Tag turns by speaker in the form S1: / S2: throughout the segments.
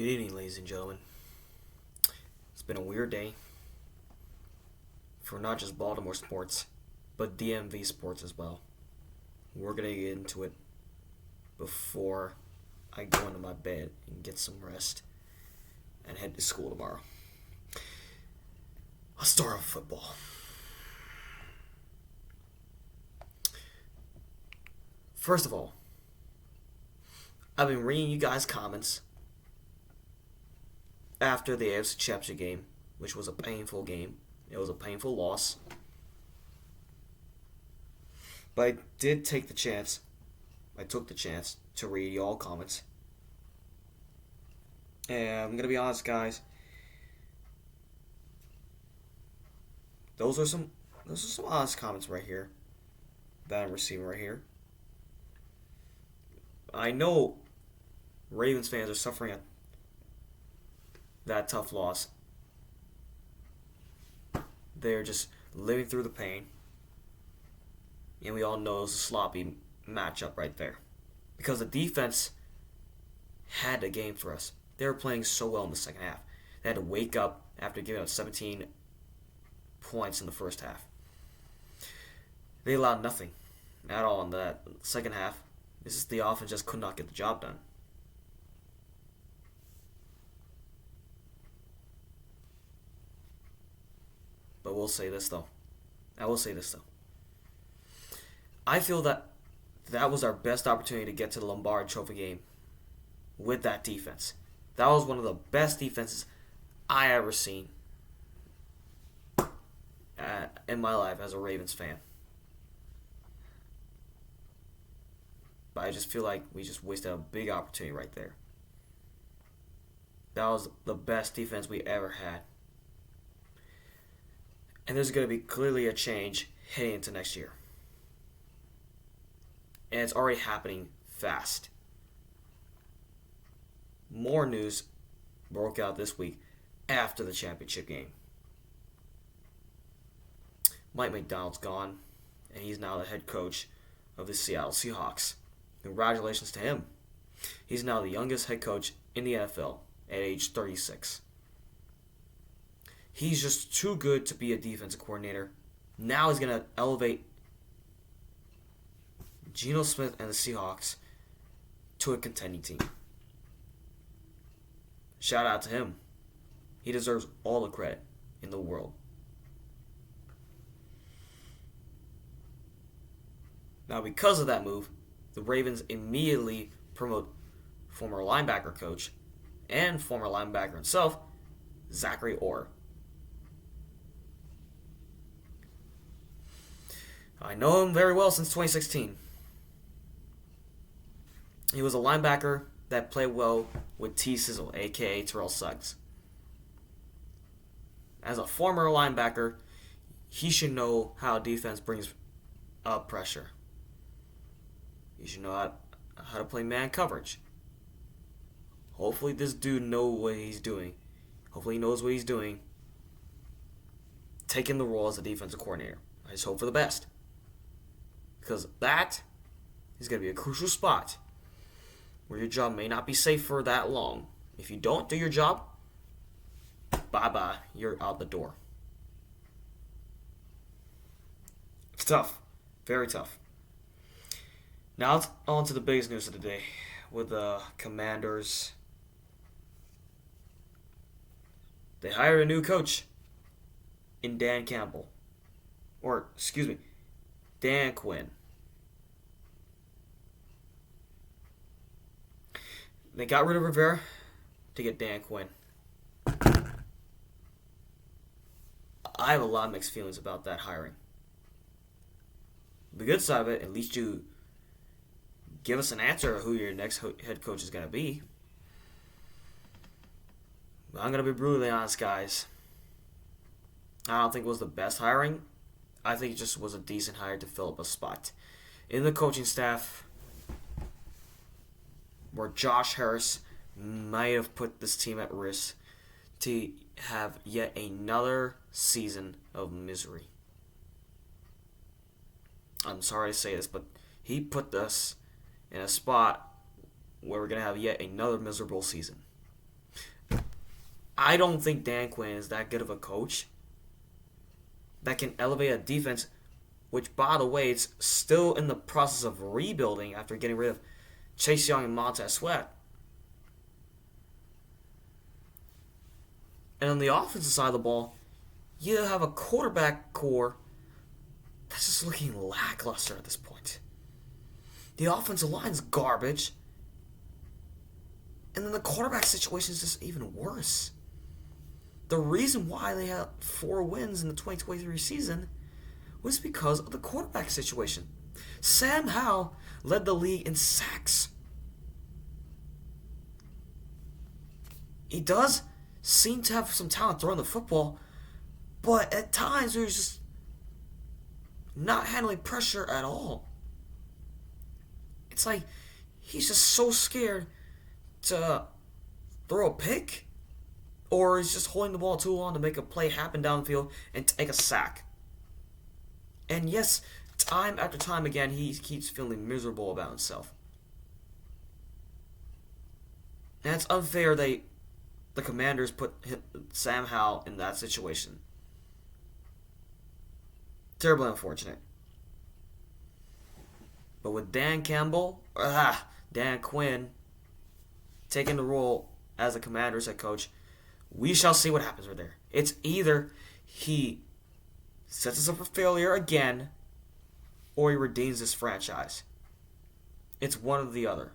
S1: Good evening, ladies and gentlemen. It's been a weird day for not just Baltimore sports, but DMV sports as well. We're going to get into it before I go into my bed and get some rest and head to school tomorrow. I'll start with football. First of all, I've been reading you guys' comments after the AFC Championship game, which was a painful game. It was a painful loss. But I did take the chance. I took the chance to read y'all comments. And I'm gonna be honest, guys. Those are some honest comments right here that I'm receiving right here. I know Ravens fans are suffering that tough loss. They're just living through the pain. And we all know it was a sloppy matchup right there. Because the defense had the game for us. They were playing so well in the second half. They had to wake up after giving up 17 points in the first half. They allowed nothing at all in that second half. This is the offense just could not get the job done. But we'll say this though. I will say this though. I feel that was our best opportunity to get to the Lombardi Trophy game with that defense. That was one of the best defenses I ever seen in my life as a Ravens fan. But I just feel like we just wasted a big opportunity right there. That was the best defense we ever had. And there's going to be clearly a change heading into next year. And it's already happening fast. More news broke out this week after the championship game. Mike Macdonald's gone, and he's now the head coach of the Seattle Seahawks. Congratulations to him. He's now the youngest head coach in the NFL at age 36. He's just too good to be a defensive coordinator. Now he's going to elevate Geno Smith and the Seahawks to a contending team. Shout out to him. He deserves all the credit in the world. Now, because of that move, the Ravens immediately promote former linebacker coach and former linebacker himself, Zachary Orr. I know him very well since 2016. He was a linebacker that played well with T. Sizzle, a.k.a. Terrell Suggs. As a former linebacker, he should know how defense brings up pressure. He should know how to play man coverage. Hopefully this dude knows what he's doing. Hopefully he knows what he's doing. Taking the role as a defensive coordinator. I just hope for the best. Because that is going to be a crucial spot where your job may not be safe for that long. If you don't do your job, bye-bye, you're out the door. It's tough. Very tough. Now on to the biggest news of the day with the Commanders. They hired a new coach in Dan Campbell. Dan Quinn. They got rid of Rivera to get Dan Quinn. I have a lot of mixed feelings about that hiring. The good side of it, at least you give us an answer of who your next head coach is going to be. But I'm going to be brutally honest, guys. I don't think it was the best hiring. I think it just was a decent hire to fill up a spot in the coaching staff where Josh Harris might have put this team at risk to have yet another season of misery. I'm sorry to say this, but he put us in a spot where we're going to have yet another miserable season. I don't think Dan Quinn is that good of a coach that can elevate a defense, which, by the way, it's still in the process of rebuilding after getting rid of Chase Young and Montez Sweat. And on the offensive side of the ball, you have a quarterback core that's just looking lackluster at this point. The offensive line's garbage. And then the quarterback situation is just even worse. The reason why they had 4 wins in the 2023 season was because of the quarterback situation. Sam Howell led the league in sacks. He does seem to have some talent throwing the football, but at times he was just not handling pressure at all. It's like he's just so scared to throw a pick, or he's just holding the ball too long to make a play happen downfield and take a sack. And yes, time after time again, he keeps feeling miserable about himself. And it's unfair the Commanders put Sam Howell in that situation. Terribly unfortunate. But with Dan Quinn taking the role as the Commanders head coach, we shall see what happens right there. It's either he sets us up for failure again, or he redeems this franchise. It's one or the other.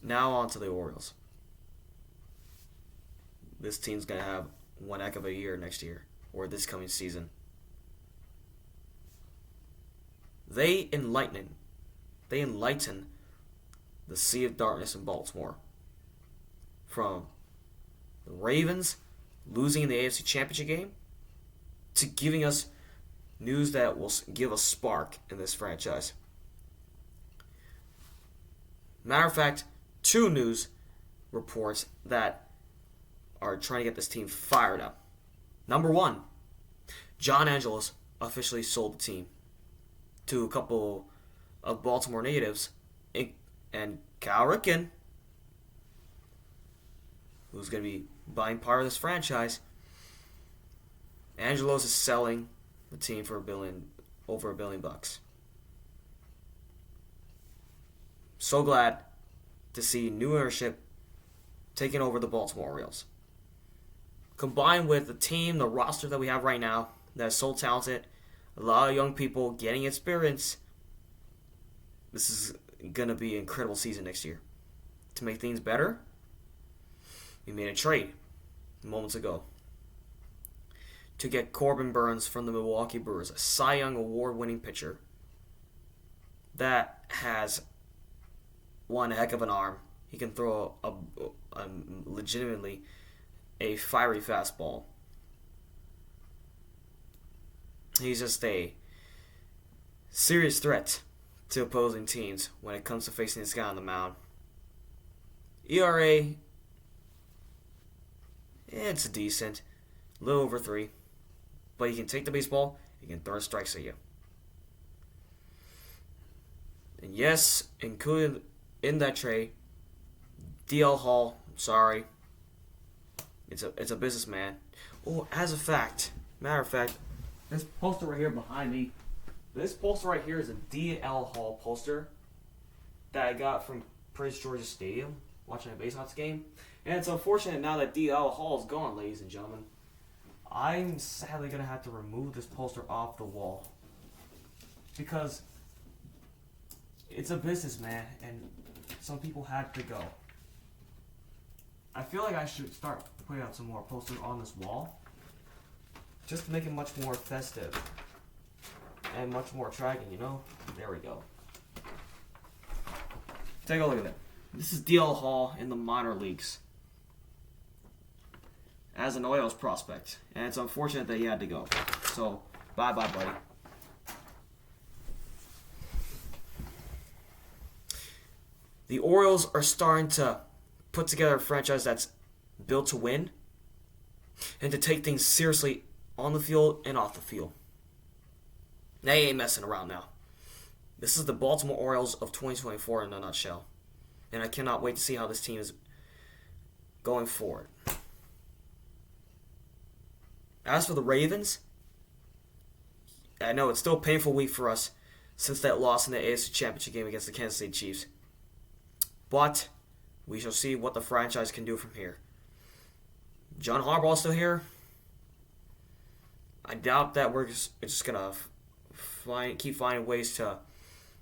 S1: Now on to the Orioles. This team's going to have one heck of a year next year, or this coming season. They enlighten the Sea of Darkness in Baltimore. From the Ravens losing in the AFC Championship game to giving us news that will give a spark in this franchise. Matter of fact, 2 news reports that are trying to get this team fired up. Number 1, John Angelos officially sold the team to a couple of Baltimore natives, and Cal Ripken, who's going to be buying part of this franchise. Angelos is selling the team for over $1 billion. So glad to see new ownership taking over the Baltimore Orioles. Combined with the team, the roster that we have right now, that is so talented, a lot of young people getting experience, this is going to be an incredible season next year. To make things better, we made a trade moments ago to get Corbin Burns from the Milwaukee Brewers, a Cy Young award-winning pitcher that has one heck of an arm. He can throw legitimately a fiery fastball. He's just a serious threat to opposing teams when it comes to facing this guy on the mound. ERA, it's decent, a little over 3, but he can take the baseball, he can throw strikes at you. And yes, included in that trade, DL Hall, sorry, it's a businessman. Oh, matter of fact, this poster right here behind me, this poster right here is a DL Hall poster that I got from Prince George's Stadium watching a baseball game. And it's unfortunate now that DL Hall is gone, ladies and gentlemen. I'm sadly going to have to remove this poster off the wall because it's a businessman and some people had to go. I feel like I should start putting out some more posters on this wall just to make it much more festive and much more attracting, you know? There we go. Take a look at that. This is DL Hall in the minor leagues as an Orioles prospect. And it's unfortunate that he had to go. So, bye-bye, buddy. The Orioles are starting to put together a franchise that's built to win and to take things seriously on the field and off the field. They ain't messing around now. This is the Baltimore Orioles of 2024 in a nutshell. And I cannot wait to see how this team is going forward. As for the Ravens, I know it's still a painful week for us since that loss in the AFC Championship game against the Kansas City Chiefs. But we shall see what the franchise can do from here. John Harbaugh's still here. I doubt that we're just going to keep finding ways to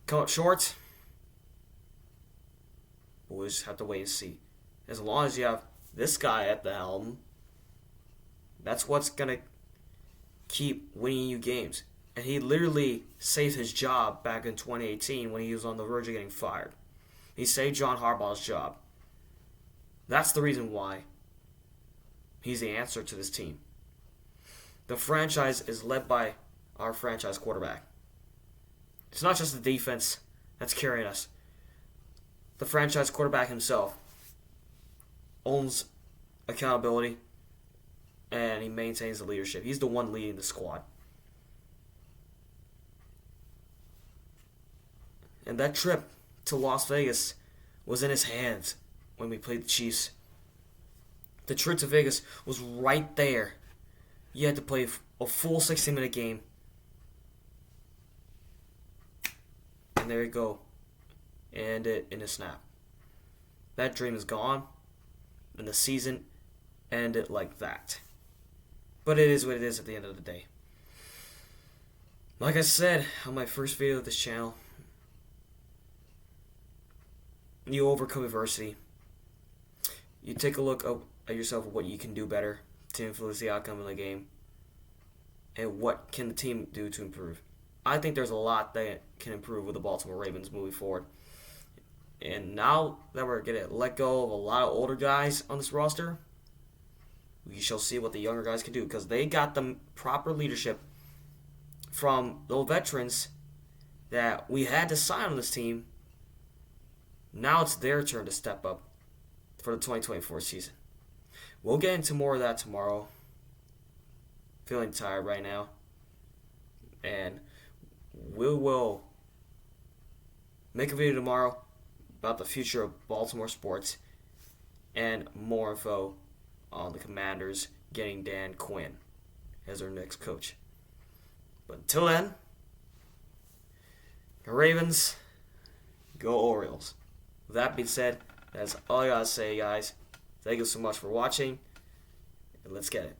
S1: come up short. We'll just have to wait and see. As long as you have this guy at the helm, that's what's going to keep winning you games. And he literally saved his job back in 2018 when he was on the verge of getting fired. He saved John Harbaugh's job. That's the reason why he's the answer to this team. The franchise is led by our franchise quarterback. It's not just the defense that's carrying us. The franchise quarterback himself owns accountability, and he maintains the leadership. He's the one leading the squad. And that trip to Las Vegas was in his hands when we played the Chiefs. The trip to Vegas was right there. You had to play a full 60-minute game. And there you go. And it in a snap. That dream is gone. And the season ended like that. But it is what it is at the end of the day. Like I said on my first video of this channel, you overcome adversity. You take a look at yourself at what you can do better to influence the outcome of the game. And what can the team do to improve. I think there's a lot that can improve with the Baltimore Ravens moving forward. And now that we're going to let go of a lot of older guys on this roster, we shall see what the younger guys can do. Because they got the proper leadership from those veterans that we had to sign on this team. Now it's their turn to step up for the 2024 season. We'll get into more of that tomorrow. Feeling tired right now. And we will make a video tomorrow about the future of Baltimore sports and more info on the Commanders getting Dan Quinn as their next coach. But until then, the Ravens, go Orioles. With that being said, that's all I gotta say, guys. Thank you so much for watching, and let's get it.